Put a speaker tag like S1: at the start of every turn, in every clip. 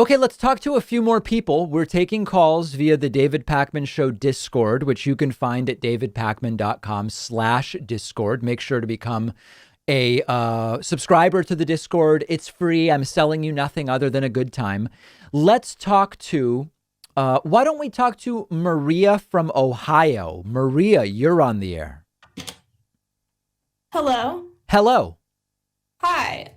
S1: Okay, let's talk to a few more people. We're taking calls via the David Pakman Show Discord, which you can find at davidpakman.com/Discord. Make sure to become a subscriber to the Discord. It's free. I'm selling you nothing other than a good time. Let's talk to, why don't we talk to Maria from Ohio? Maria, you're on the air.
S2: Hello.
S1: Hello.
S2: Hi.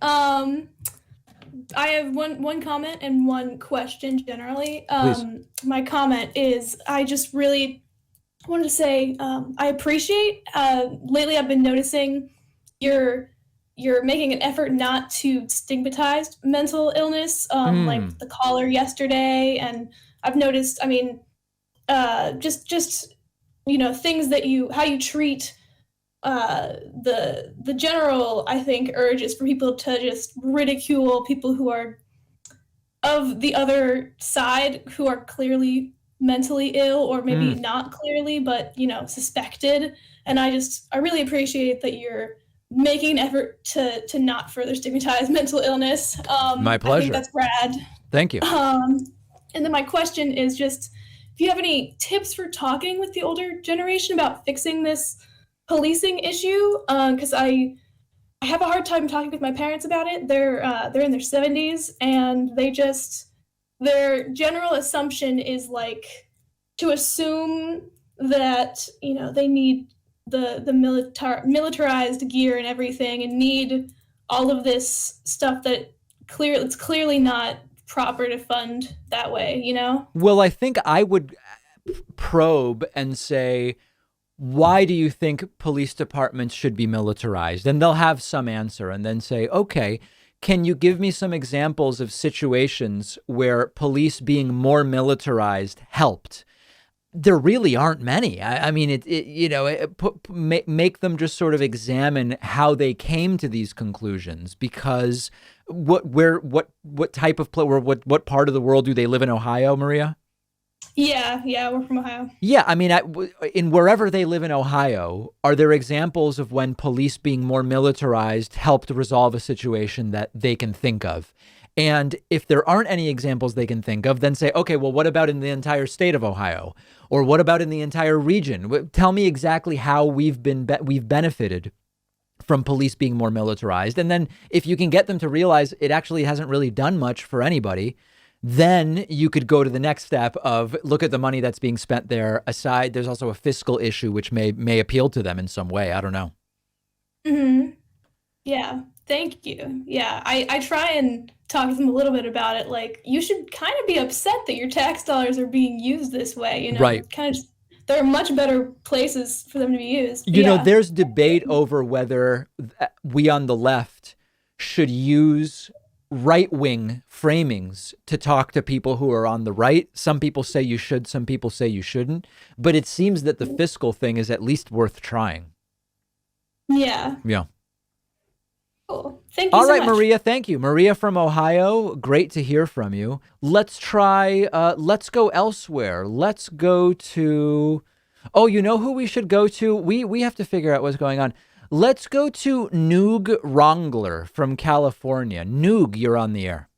S2: I have one comment and one question generally.
S1: Please.
S2: My comment is I just really wanted to say I appreciate lately I've been noticing you're making an effort not to stigmatize mental illness, like the caller yesterday, and I've noticed, I mean, just things that how you treat the general, I think, urge is for people to just ridicule people who are of the other side, who are clearly mentally ill, or maybe not clearly, but suspected. And I really appreciate that you're making an effort to not further stigmatize mental illness.
S1: My pleasure.
S2: I think that's rad.
S1: Thank you.
S2: And then my question is just if you have any tips for talking with the older generation about fixing this policing issue, because I have a hard time talking with my parents about it. They're in their 70s, and their general assumption is like to assume that they need the militarized gear and everything, and need all of this stuff that it's clearly not proper to fund that way.
S1: Well, I think I would probe and say, why do you think police departments should be militarized? And they'll have some answer, and then say, okay, can you give me some examples of situations where police being more militarized helped? There really aren't many. I mean, make them just sort of examine how they came to these conclusions, because what type of or what part of the world do they live in? Ohio, Maria?
S2: Yeah, we're from Ohio.
S1: Yeah, I mean, in wherever they live in Ohio, are there examples of when police being more militarized helped resolve a situation that they can think of? And if there aren't any examples they can think of, then say, okay, well, what about in the entire state of Ohio? Or what about in the entire region? Tell me exactly how we've benefited from police being more militarized. And then if you can get them to realize it actually hasn't really done much for anybody, then you could go to the next step of look at the money that's being spent there. Aside, there's also a fiscal issue which may appeal to them in some way. I don't know.
S2: Mm-hmm. Yeah, thank you. Yeah, I try and talk to them a little bit about it. Like, you should kind of be upset that your tax dollars are being used this way.
S1: Right.
S2: Kind of there are much better places for them to be used.
S1: There's debate over whether we on the left should use right-wing framings to talk to people who are on the right. Some people say you should, some people say you shouldn't, but it seems that the fiscal thing is at least worth trying.
S2: Yeah. Cool. Thank you
S1: so
S2: much.
S1: All right, Maria, thank you. Maria from Ohio, great to hear from you. Let's try, let's go elsewhere. Let's go to, you know who we should go to? We have to figure out what's going on. Let's go to Noog Rongler from California. Noog, you're on the air.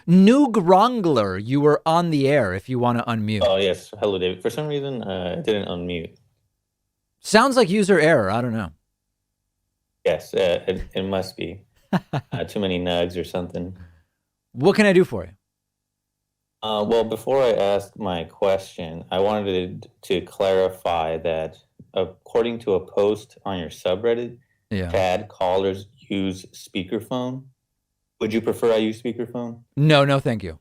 S1: Noog Rongler, you were on the air if you want to unmute.
S3: Oh, yes. Hello, David. For some reason, I didn't unmute.
S1: Sounds like user error. I don't know.
S3: Yes, it must be. Too many nugs or something.
S1: What can I do for you?
S3: Well, before I ask my question, I wanted to clarify that according to a post on your subreddit, CAD callers use speakerphone. Would you prefer I use speakerphone?
S1: No, thank you.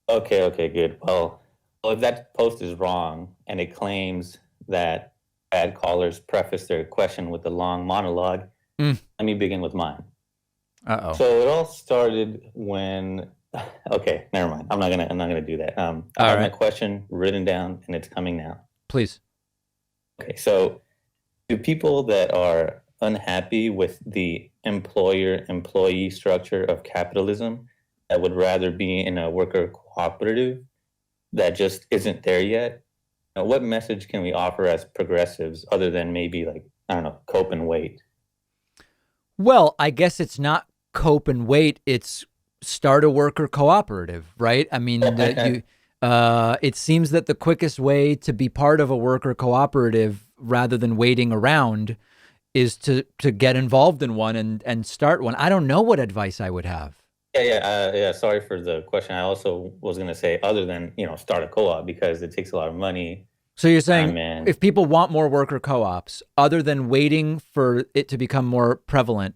S3: Okay, good. Well, if that post is wrong and it claims that CAD callers preface their question with a long monologue, let me begin with mine.
S1: Uh-oh.
S3: So it all started when... Okay, never mind. I'm not gonna do that. I have my question written down, and it's coming now.
S1: Please.
S3: Okay, so do people that are unhappy with the employer-employee structure of capitalism, that would rather be in a worker cooperative that just isn't there yet, what message can we offer as progressives other than maybe, like, I don't know, cope and wait?
S1: Well, I guess it's not cope and wait. It's start a worker cooperative, right? I mean, it seems that the quickest way to be part of a worker cooperative rather than waiting around is to get involved in one and start one. I don't know what advice I would have.
S3: Yeah. Sorry for the question. I also was going to say, other than start a co-op, because it takes a lot of money,
S1: So you're saying
S3: time, and
S1: if people want more worker co-ops, other than waiting for it to become more prevalent,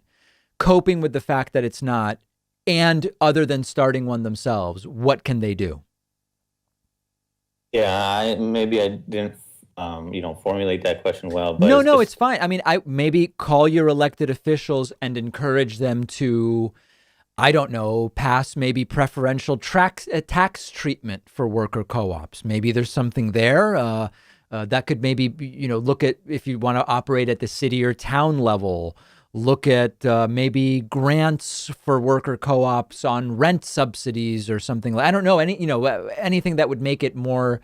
S1: coping with the fact that it's not, and other than starting one themselves, what can they do?
S3: yeah, maybe I didn't formulate that question well, but
S1: No,
S3: it's
S1: no,
S3: just
S1: it's fine. I mean, I maybe call your elected officials and encourage them to, I don't know, pass maybe preferential tax treatment for worker co-ops. Maybe there's something there that could maybe, look at if you want to operate at the city or town level, look at maybe grants for worker co-ops on rent subsidies or something. I don't know, anything that would make it more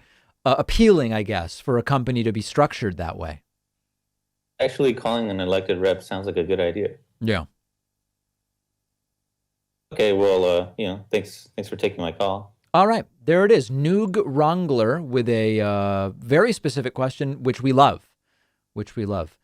S1: appealing, I guess, for a company to be structured that way.
S3: actually calling an elected rep sounds like a good idea.
S1: Yeah.
S3: Okay, well, thanks for taking my call.
S1: All right. There it is. Noog Wrangler with a very specific question, which we love.